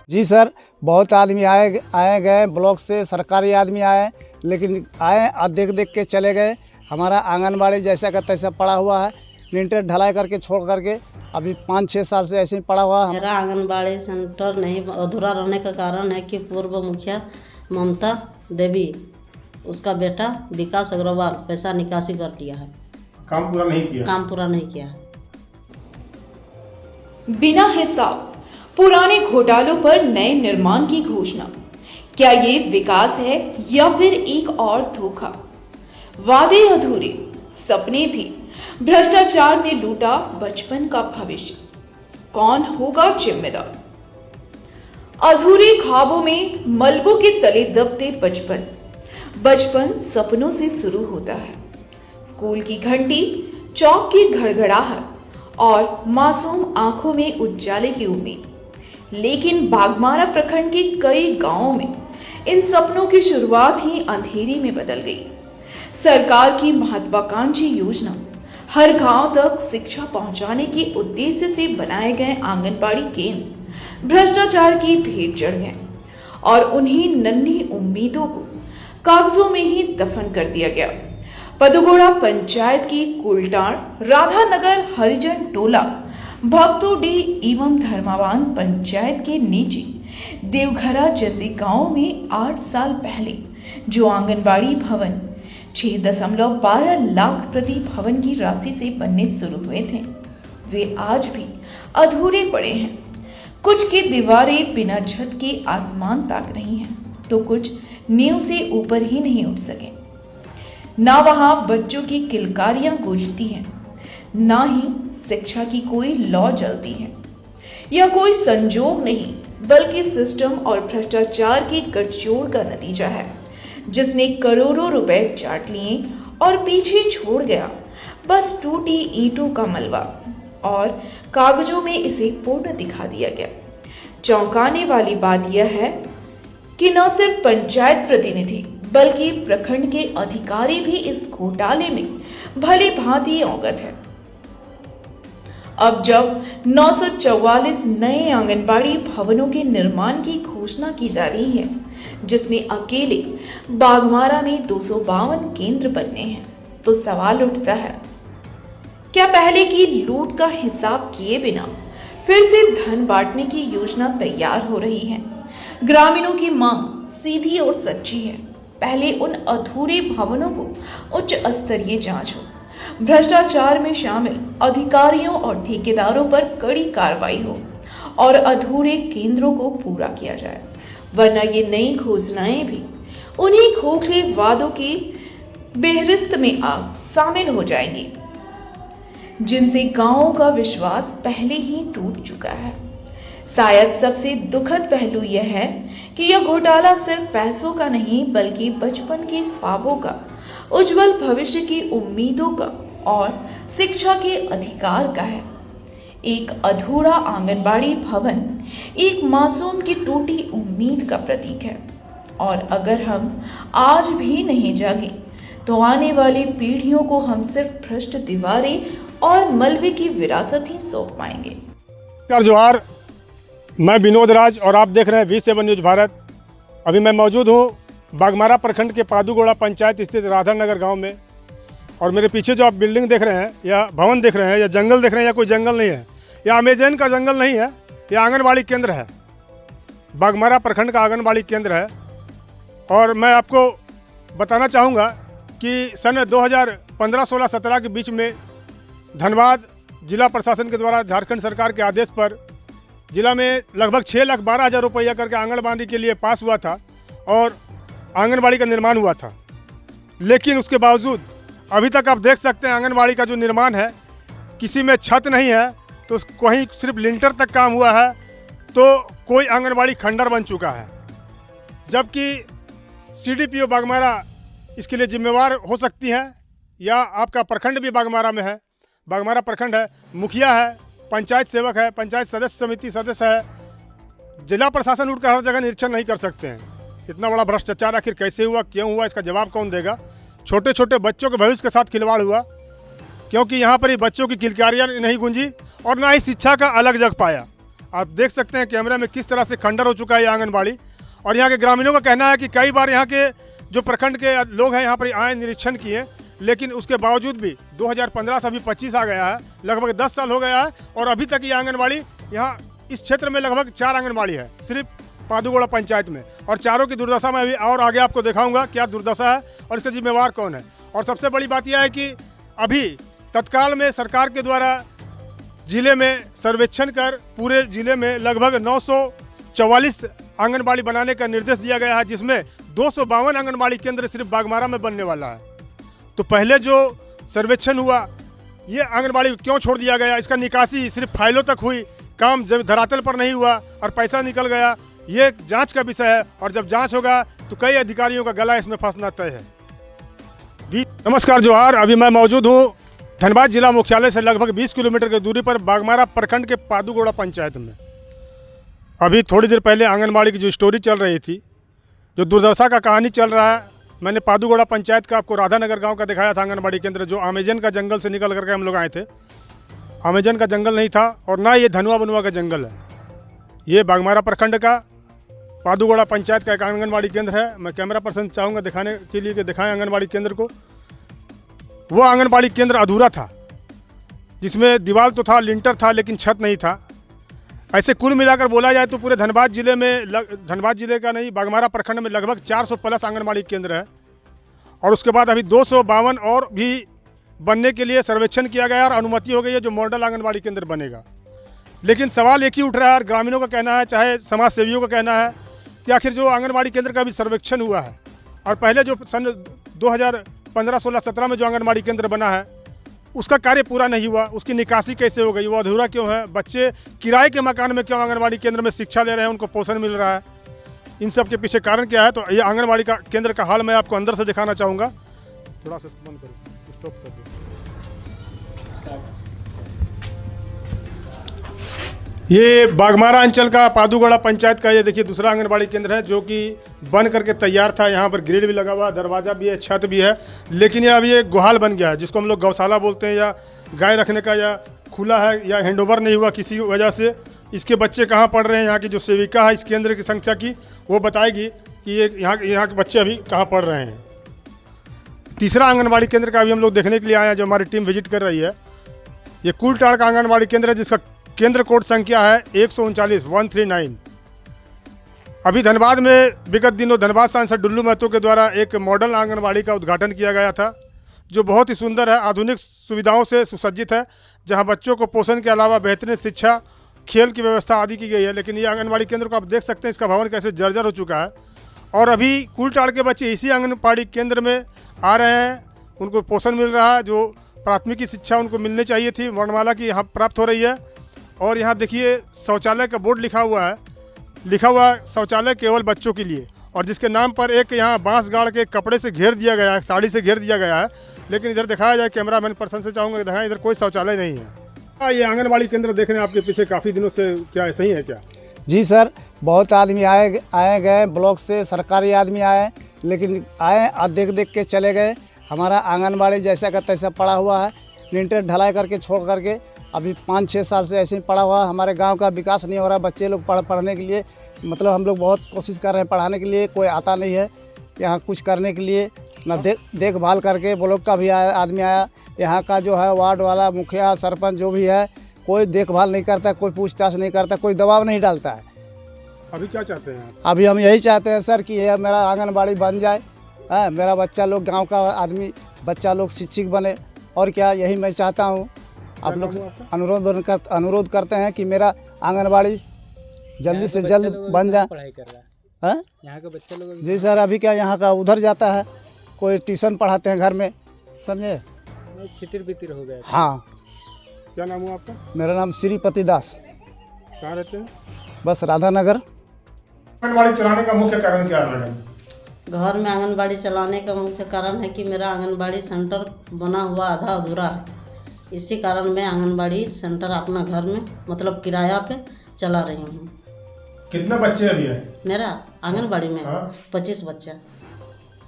जी sir, बहुत आदमी आए गए ब्लॉक से, सरकारी आदमी आए, लेकिन आए और देख देख के चले गए। हमारा आंगनबाड़ी जैसा का तैसा पड़ा हुआ है, लिंटर ढलाई करके छोड़ करके अभी 5-6 साल से ऐसे ही पड़ा हुआ है। मेरा आंगनबाड़ी सेंटर नहीं अधूरा रहने का कारण है कि पूर्व मुखिया ममता देवी, उसका बेटा विकास अग्रवाल पैसा निकासी कर दिया है, काम पूरा नहीं किया है। बिना हिसाब पुराने घोटालों पर नए निर्माण की घोषणा, क्या ये विकास है या फिर एक और धोखा? वादे अधूरे, सपने भी, भ्रष्टाचार ने लूटा बचपन का भविष्य, कौन होगा जिम्मेदार? अधूरे ख्वाबों में मलबों के तले दबते बचपन। बचपन सपनों से शुरू होता है। स्कूल की घंटी, चौक की घड़घड़ाहट और मासूम आंखों में उजाले की उम्मीद। लेकिन बाघमारा प्रखंड के कई गांवों में इन सपनों की शुरुआत ही अंधेरी में बदल गई। सरकार की महत्वाकांक्षी योजना हर गांव तक शिक्षा पहुंचाने के उद्देश्य से बनाए गए आंगनबाड़ी केंद्र भ्रष्टाचार की भेंट चढ़ गए और उन्हीं नन्ही उम्मीदों को कागजों में ही दफन कर दिया गया। पदगोड़ा पंचायत की कुलटाण, राधानगर हरिजन टोला, भक्तोडी एवं धर्मावान पंचायत के नीचे देवघरा जैसे गांव में 8 साल पहले जो आंगनबाड़ी भवन 6.12 लाख प्रति भवन की राशि से बनने शुरू हुए थे, वे आज भी अधूरे पड़े हैं। कुछ की दीवारें बिना छत के आसमान ताक रही हैं, तो कुछ नींव से ऊपर ही नहीं उठ सके। ना वहां बच्चों की किलकारियां गूंजती हैं, ना ही शिक्षा की कोई लौ जलती है। यह कोई संजोग नहीं, बल्कि सिस्टम और भ्रष्टाचार के गठजोड़ का नतीजा है, जिसने करोड़ों रुपए चाट लिए और पीछे छोड़ गया बस टूटी ईंटों का मलबा, और कागजों में इसे पूर्ण दिखा दिया गया। चौंकाने वाली बात यह है कि न सिर्फ पंचायत प्रतिनिधि बल्कि प्रखंड के अधिकारी भी इस घोटाले में भली भांति अवगत है। अब जब 944 नए आंगनबाड़ी भवनों के निर्माण की घोषणा की जा रही है, जिसमें अकेले बाघमारा में 252 केंद्र बनने हैं, तो सवाल उठता है, क्या पहले की लूट का हिसाब किए बिना फिर से धन बांटने की योजना तैयार हो रही है? ग्रामीणों की मांग सीधी और सच्ची है, पहले उन अधूरे भवनों को उच्च स्तरीय जांच हो, भ्रष्टाचार में शामिल अधिकारियों और ठेकेदारों पर कड़ी कार्रवाई हो और अधूरे केंद्रों को पूरा किया जाए, वरना ये नई घोषणाएं भी उन्हीं खोखले वादों की बेहरिस्त में शामिल हो जाएंगी, जिनसे गांवों का विश्वास पहले ही टूट चुका है। शायद सबसे दुखद पहलू यह है कि यह घोटाला सिर्फ पैसों का नहीं, बल्कि बचपन के ख्वाबों का, उज्जवल भविष्य की उम्मीदों का और शिक्षा के अधिकार का है। एक अधूरा आंगनबाड़ी भवन एक मासूम की टूटी उम्मीद का प्रतीक है, और अगर हम आज भी नहीं जागे तो आने वाली पीढ़ियों को हम सिर्फ भ्रष्ट दीवारें और मलबे की विरासत ही सौंप पाएंगे। जोहार, मैं विनोद राज और आप देख रहे हैं V7 न्यूज़ भारत। अभी मैं मौजूद हूँ बाघमारा प्रखंड के पादुगोड़ा पंचायत स्थित राधानगर गांव में, और मेरे पीछे जो आप बिल्डिंग देख रहे हैं या भवन देख रहे हैं या जंगल देख रहे हैं, या कोई जंगल नहीं है, या अमेजन का जंगल नहीं है, यह आंगनबाड़ी केंद्र है। बाघमारा प्रखंड का आंगनबाड़ी केंद्र है। और मैं आपको बताना चाहूँगा कि सन 2015-16-17 के बीच में धनबाद जिला प्रशासन के द्वारा झारखंड सरकार के आदेश पर जिला में लगभग 6,12,000 रुपया करके आंगनबाड़ी के लिए पास हुआ था और आंगनबाड़ी का निर्माण हुआ था। लेकिन उसके बावजूद अभी तक आप देख सकते हैं आंगनबाड़ी का जो निर्माण है, किसी में छत नहीं है, तो कहीं सिर्फ लिंटर तक काम हुआ है, तो कोई आंगनबाड़ी खंडर बन चुका है। जबकि CDPO बाघमारा इसके लिए जिम्मेवार हो सकती हैं, या आपका प्रखंड भी बाघमारा में है, बाघमारा प्रखंड है, मुखिया है, पंचायत सेवक है, पंचायत सदस्य समिति सदस्य है। जिला प्रशासन उठकर हर जगह निरीक्षण नहीं कर सकते हैं। इतना बड़ा भ्रष्टाचार आखिर कैसे हुआ, क्यों हुआ, इसका जवाब कौन देगा? छोटे छोटे बच्चों के भविष्य के साथ खिलवाड़ हुआ, क्योंकि यहाँ पर ही बच्चों की किलकारियाँ नहीं गूंजी और ना ही शिक्षा का अलग जग पाया। आप देख सकते हैं कैमरा में किस तरह से खंडर हो चुका है ये आंगनबाड़ी। और यहाँ के ग्रामीणों का कहना है कि कई बार यहाँ के जो प्रखंड के लोग हैं यहाँ पर आए निरीक्षण किए, लेकिन उसके बावजूद भी 2015 से अभी 25 आ गया है, लगभग 10 साल हो गया है और अभी तक ये आंगनबाड़ी यहाँ इस क्षेत्र में लगभग 4 आंगनबाड़ी है सिर्फ पादुगोड़ा पंचायत में। और चारों की दुर्दशा में अभी और आगे आपको दिखाऊंगा क्या दुर्दशा है और इसका जिम्मेवार कौन है। और सबसे बड़ी बात यह है कि अभी तत्काल में सरकार के द्वारा जिले में सर्वेक्षण कर पूरे जिले में लगभग 944 आंगनबाड़ी बनाने का निर्देश दिया गया है, जिसमें 252 आंगनबाड़ी केंद्र सिर्फ बागमारा में बनने वाला है। तो पहले जो सर्वेक्षण हुआ ये आंगनबाड़ी क्यों छोड़ दिया गया, इसका निकासी सिर्फ फाइलों तक हुई, काम जब धरातल पर नहीं हुआ और पैसा निकल गया, ये जांच का विषय है। और जब जांच होगा तो कई अधिकारियों का गला इसमें फंसना तय है। नमस्कार जोहार, अभी मैं मौजूद हूँ धनबाद जिला मुख्यालय से लगभग 20 किलोमीटर की दूरी पर बागमारा प्रखंड के पादुगोड़ा पंचायत में। अभी थोड़ी देर पहले आंगनबाड़ी की जो स्टोरी चल रही थी, जो दुर्दशा का कहानी चल रहा है, मैंने पादुगोड़ा पंचायत का आपको राधानगर गांव का दिखाया था आंगनबाड़ी केंद्र, जो अमेजन का जंगल से निकल करके हम लोग आए थे। अमेजन का जंगल नहीं था और ना ये धनुआ बनुआ का जंगल है, ये बागमारा प्रखंड का पादुगोड़ा पंचायत का एक आंगनबाड़ी केंद्र है। मैं कैमरा पर्सन चाहूँगा दिखाने के लिए कि दिखाएं आंगनबाड़ी केंद्र को। वो आंगनबाड़ी केंद्र अधूरा था, जिसमें दीवार तो था, लिंटर था, लेकिन छत नहीं था। ऐसे कुल मिलाकर बोला जाए तो पूरे धनबाद जिले में, धनबाद जिले का नहीं, बागमारा प्रखंड में लगभग 400 प्लस आंगनबाड़ी केंद्र है। और उसके बाद अभी 252 और भी बनने के लिए सर्वेक्षण किया गया और अनुमति हो गई है, जो मॉडल आंगनबाड़ी केंद्र बनेगा। लेकिन सवाल एक ही उठ रहा है, और ग्रामीणों का कहना है, चाहे समाज सेवियों का कहना है, कि आखिर जो आंगनबाड़ी केंद्र का भी सर्वेक्षण हुआ है और पहले जो सन 2015, 16, 17 में जो आंगनबाड़ी केंद्र बना है उसका कार्य पूरा नहीं हुआ, उसकी निकासी कैसे हो गई, वो अधूरा क्यों है, बच्चे किराए के मकान में क्यों आंगनबाड़ी केंद्र में शिक्षा ले रहे हैं, उनको पोषण मिल रहा है, इन सब के पीछे कारण क्या है। तो ये आंगनबाड़ी का केंद्र का हाल मैं आपको अंदर से दिखाना चाहूँगा। थोड़ा सा बंद करो, स्टॉप कर दो। ये बागमारा अंचल का पादुगोड़ा पंचायत का ये देखिए दूसरा आंगनबाड़ी केंद्र है, जो कि बन करके तैयार था। यहाँ पर ग्रिल भी लगा हुआ है, दरवाज़ा भी है, छत भी है, लेकिन ये अभी एक गुहाल बन गया है, जिसको हम लोग गौशाला बोलते हैं, या गाय रखने का, या खुला है, या हैंडओवर नहीं हुआ किसी वजह से। इसके बच्चे कहाँ पढ़ रहे हैं, यहाँ की जो सेविका है इस केंद्र की संख्या की, वो बताएगी कि ये यहाँ के बच्चे अभी कहाँ पढ़ रहे हैं। तीसरा आंगनबाड़ी केंद्र का अभी हम लोग देखने के लिए आए हैं, जो हमारी टीम विजिट कर रही है। ये कुलटाड़ का आंगनबाड़ी केंद्र है, जिसका केंद्र कोड संख्या है 139। अभी धनबाद में विगत दिनों धनबाद सांसद डुल्लू महतो के द्वारा एक मॉडल आंगनबाड़ी का उद्घाटन किया गया था, जो बहुत ही सुंदर है, आधुनिक सुविधाओं से सुसज्जित है, जहां बच्चों को पोषण के अलावा बेहतरीन शिक्षा, खेल की व्यवस्था आदि की गई है। लेकिन ये आंगनबाड़ी केंद्र को आप देख सकते हैं, इसका भवन कैसे जर्जर हो चुका है। और अभी कुलटाड़ के बच्चे इसी आंगनबाड़ी केंद्र में आ रहे हैं, उनको पोषण मिल रहा है, जो प्राथमिक शिक्षा उनको मिलनी चाहिए थी, वर्णमाला की यहाँ प्राप्त हो रही है। और यहाँ देखिए शौचालय का बोर्ड लिखा हुआ है शौचालय केवल बच्चों के लिए, और जिसके नाम पर एक यहाँ बांस गाड़ के कपड़े से घेर दिया गया है, साड़ी से घेर दिया गया है। लेकिन इधर दिखाया जाए, कैमरामैन पर्सन से चाहूँगा दिखाएं, इधर कोई शौचालय नहीं है। ये आंगनबाड़ी केंद्र देख रहे हैं आपके पीछे काफ़ी दिनों से, क्या सही है क्या? जी सर, बहुत आदमी आए गए, ब्लॉक से सरकारी आदमी आए, लेकिन आए और देख के चले गए। हमारा आंगनबाड़ी जैसा का तैसा पड़ा हुआ है, लिंटर ढलाई करके छोड़ करके अभी 5-6 साल से ऐसे ही पड़ा हुआ है। हमारे गांव का विकास नहीं हो रहा, बच्चे लोग पढ़ने के लिए, मतलब हम लोग बहुत कोशिश कर रहे हैं पढ़ाने के लिए, कोई आता नहीं है यहाँ कुछ करने के लिए, ना देखभाल करके। ब्लॉक का भी आदमी आया, यहाँ का जो है वार्ड वाला, मुखिया, सरपंच जो भी है, कोई देखभाल नहीं करता, कोई पूछताछ नहीं करता, कोई दबाव नहीं डालता है। अभी क्या चाहते हैं आप? अभी हम यही चाहते हैं सर कि यह मेरा आंगनबाड़ी बन जाए, मेरा बच्चा लोग, गाँव का आदमी बच्चा लोग शिक्षित बने, और क्या यही मैं चाहता हूँ। आप लोग अनुरोध करते हैं कि मेरा आंगनबाड़ी जल्दी से जल्द बन जाए। पढ़ाई कर रहा है यहाँ के बच्चे लोग? जी सर, अभी क्या यहाँ का उधर जाता है, कोई ट्यूशन पढ़ाते हैं घर में, समझे, छितिर बितिर हो गया। हाँ। क्या नाम हुआ आपका? मेरा नाम श्रीपति दास। कहाँ रहते हैं? बस राधानगर। आंगनबाड़ी चलाने का मुख्य कारण क्या है मैडम? घर में आंगनबाड़ी चलाने का मुख्य कारण है कि मेरा आंगनबाड़ी सेंटर बना हुआ आधा अधूरा है। इसी कारण मैं आंगनबाड़ी सेंटर अपना घर में, मतलब किराया पे चला रही हूँ। कितने बच्चे अभी हैं? मेरा आंगनबाड़ी में 25 बच्चा।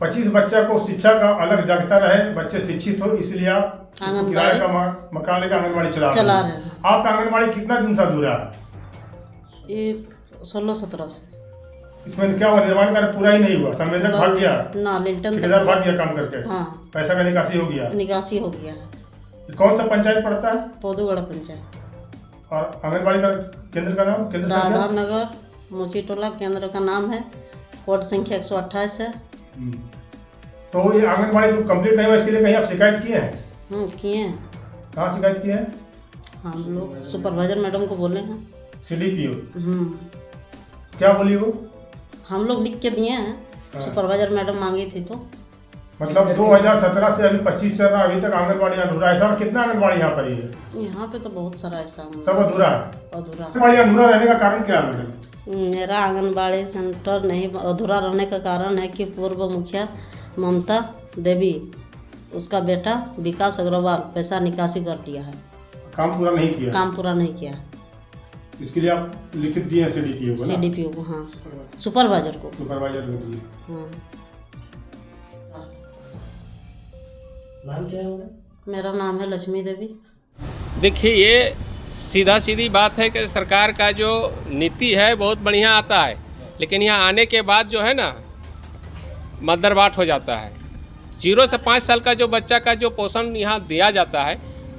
25 बच्चा को शिक्षा का अलग जागता रहे, बच्चे शिक्षित हो, इसलिए आप किराए का मकान लेकर आंगनबाड़ी चला रहे हैं। आपका आंगनबाड़ी कितना दिन से अधूरा है? ये 16-17 से। इसमें क्या हुआ, निर्माण कार्य पूरा ही नहीं हुआ, संवेदक भाग गया ना, लिल्टन ठेकेदार भाग गया काम करके, हाँ, पैसा का निकासी हो गया। निकासी हो गया है। कौन सा पंचायत पड़ता है? पौधुगढ़ पंचायत। और आंगनबाड़ी का केंद्र का नाम? केंद्र राधा नगर मोचीटोला केंद्र का नाम है, कोड संख्या 128 है। तो ये आंगनबाड़ी जो कंप्लीट नहीं हुआ, इसके लिए कहीं आप शिकायत किए हैं? किए हैं। कहाँ शिकायत किए हैं? हम लोग सुपरवाइजर मैडम को बोले हैं। CDPO क्या बोली वो? हम लोग लिख के दिए हैं, सुपरवाइजर मैडम मांगी थी तो। मतलब 2017 से अभी 25 चल रहा, अभी तक आंगनबाड़ी अधूरा है। और कितना आंगनबाड़ी यहाँ पर है? यहाँ पे तो बहुत सारा ऐसा सब अधूरा है। अधूरा। आंगनबाड़ी अधूरा रहने का कारण क्या है मैडम? मेरा आंगनबाड़ी सेंटर नहीं अधूरा रहने का कारण है कि पूर्व मुखिया ममता देवी, उसका बेटा विकास अग्रवाल पैसा निकासी कर दिया है। काम पूरा नहीं किया? काम पूरा नहीं किया है। इसके लिए आप लिखित दिए हैं CDPO को? हाँ, सुपरवाइजर को। सुपरवाइजर को दिए। हाँ। मेरा नाम है लक्ष्मी देवी। देखिए, ये सीधा सीधी बात है कि सरकार का जो नीति है बहुत बढ़िया आता है, लेकिन यहाँ आने के बाद जो है ना मदरबाट हो जाता है। 0 से 5 साल का जो बच्चा का जो पोषण यहाँ दिया जाता है,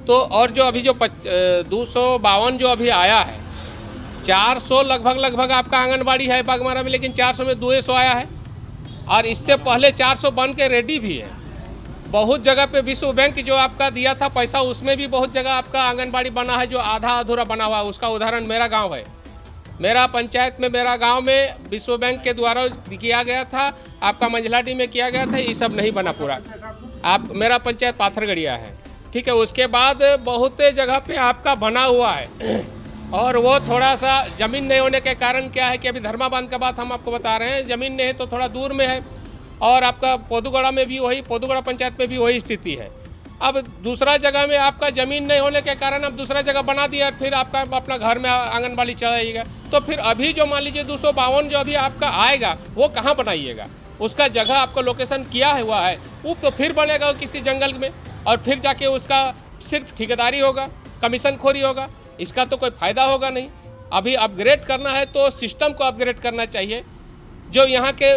तो और जो अभी जो 252 जो अभी आया है, 400 लगभग आपका आंगनबाड़ी है बागमारा में, लेकिन 400 में 200 आया है। और इससे पहले 400 बन के रेडी भी है। बहुत जगह पे विश्व बैंक जो आपका दिया था पैसा, उसमें भी बहुत जगह आपका आंगनबाड़ी बना है जो आधा अधूरा बना हुआ है। उसका उदाहरण मेरा गांव है। मेरा पंचायत में, मेरा गांव में विश्व बैंक के द्वारा किया गया था, आपका मंझलाडी में किया गया था, ये सब नहीं बना पूरा। आप मेरा पंचायत पाथरगढ़िया है, ठीक है। उसके बाद बहुत जगह पे आपका बना हुआ है, और वो थोड़ा सा ज़मीन नहीं होने के कारण क्या है कि अभी धर्मा बांध का बात हम आपको बता रहे हैं, ज़मीन नहीं है तो थोड़ा दूर में है। और आपका पौधुगढ़ा में भी वही, पौधुगढ़ा पंचायत में भी वही स्थिति है। अब दूसरा जगह में आपका ज़मीन नहीं होने के कारण अब दूसरा जगह बना दिया, और फिर आपका अपना घर में आंगनबाड़ी चलाइएगा। तो फिर अभी जो मान लीजिए 252 जो अभी आपका आएगा, वो कहाँ बनाइएगा? उसका जगह आपको लोकेशन किया हुआ है, वो तो फिर बनेगा किसी जंगल में, और फिर जाके उसका सिर्फ ठेकेदारी होगा, कमीशन खोरी होगा। इसका तो कोई फ़ायदा होगा नहीं। अभी अपग्रेड करना है तो सिस्टम को अपग्रेड करना चाहिए। जो यहाँ के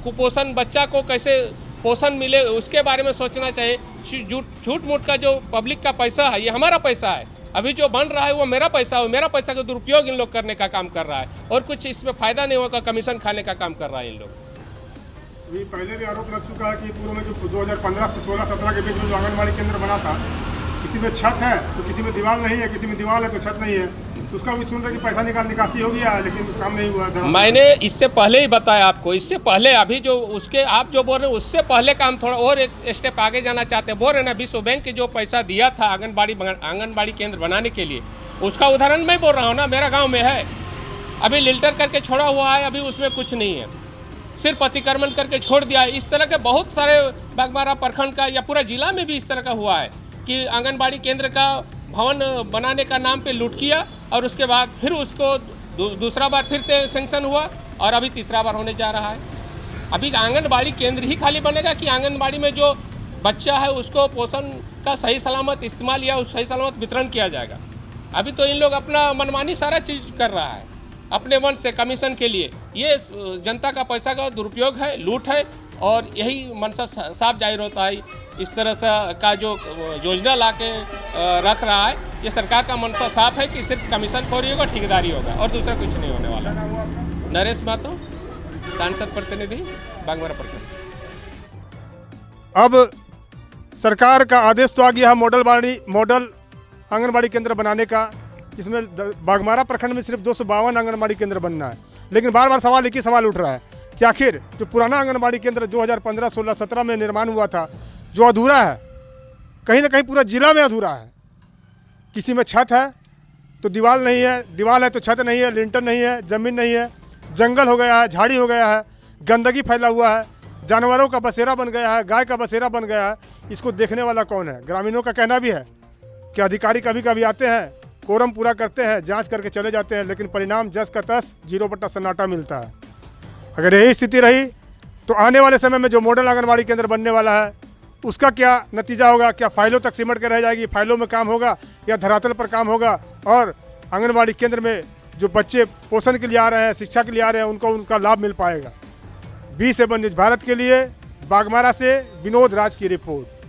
कुपोषण बच्चा को कैसे पोषण मिले उसके बारे में सोचना चाहिए। झूठ मूठ का जो पब्लिक का पैसा है, ये हमारा पैसा है। अभी जो बन रहा है वो मेरा पैसा है, मेरा पैसा का दुरुपयोग इन लोग करने का काम कर रहा है, और कुछ इसमें फ़ायदा नहीं होगा, कमीशन खाने का काम कर रहा है इन लोग। अभी पहले भी आरोप लग चुका है कि पूर्व में जो 2015 से 16-17 के बीच में जो आंगनबाड़ी केंद्र बना था, किसी में छत है तो किसी में दीवार नहीं है, किसी में दीवार है तो छत नहीं है। तो उसका भी सुन रहे कि पैसा निकासी हो गया है, लेकिन काम नहीं हुआ। मैंने इससे पहले ही बताया आपको, इससे पहले अभी जो उसके आप जो बोल रहे हैं उससे पहले काम थोड़ा और एक स्टेप आगे जाना चाहते हैं। बोल रहे ना विश्व बैंक के जो पैसा दिया था आंगनबाड़ी केंद्र बनाने के लिए, उसका उदाहरण मैं बोल रहा हूँ ना, मेरा गाँव में है। अभी लिल्टर करके छोड़ा हुआ है, अभी उसमें कुछ नहीं है, सिर्फ अतिक्रमण करके छोड़ दिया है। इस तरह के बहुत सारे बागमारा प्रखंड का या पूरा जिला में भी इस तरह का हुआ है कि आंगनबाड़ी केंद्र का भवन बनाने का नाम पे लूट किया, और उसके बाद फिर उसको दूसरा बार फिर से सेंक्शन हुआ, और अभी तीसरा बार होने जा रहा है। अभी आंगनबाड़ी केंद्र ही खाली बनेगा कि आंगनबाड़ी में जो बच्चा है उसको पोषण का सही सलामत इस्तेमाल या सही सलामत वितरण किया जाएगा। अभी तो इन लोग अपना मनमानी सारा चीज़ कर रहा है अपने मन से कमीशन के लिए। ये जनता का पैसा का दुरुपयोग है, लूट है, और यही मनसा साफ जाहिर होता है। इस तरह से का जो योजना ला के रख रहा है, ये सरकार का मनसा साफ है कि सिर्फ कमीशन खोरी होगा, ठेकेदारी होगा, और दूसरा कुछ नहीं होने वाला। नरेश मातो, सांसद प्रतिनिधि, बागमारा प्रखंड। अब सरकार का आदेश तो आ गया है मॉडल आंगनबाड़ी केंद्र बनाने का। इसमें बागमारा प्रखंड में सिर्फ 252 आंगनबाड़ी केंद्र बनना है, लेकिन बार बार सवाल एक ही सवाल उठ रहा है कि आखिर जो पुराना आंगनबाड़ी केंद्र 2015, 16, 17 में निर्माण हुआ था, जो अधूरा है, कहीं ना कहीं पूरा जिला में अधूरा है। किसी में छत है तो दीवार नहीं है, दीवार है तो छत नहीं है, लिंटर नहीं है, ज़मीन नहीं है, जंगल हो गया है, झाड़ी हो गया है, गंदगी फैला हुआ है, जानवरों का बसेरा बन गया है, गाय का बसेरा बन गया है। इसको देखने वाला कौन है? ग्रामीणों का कहना भी है कि अधिकारी कभी कभी आते हैं, कोरम पूरा करते हैं, जांच करके चले जाते हैं, लेकिन परिणाम जस का तस, 0 सन्नाटा मिलता है। अगर यही स्थिति रही तो आने वाले समय में जो मॉडल आंगनबाड़ी केंद्र बनने वाला है, उसका क्या नतीजा होगा? क्या फाइलों तक सिमट के रह जाएगी? फाइलों में काम होगा या धरातल पर काम होगा? और आंगनबाड़ी केंद्र में जो बच्चे पोषण के लिए आ रहे हैं, शिक्षा के लिए आ रहे हैं, उनको उनका लाभ मिल पाएगा। B7 न्यूज़ भारत के लिए बागमारा से विनोद राज की रिपोर्ट।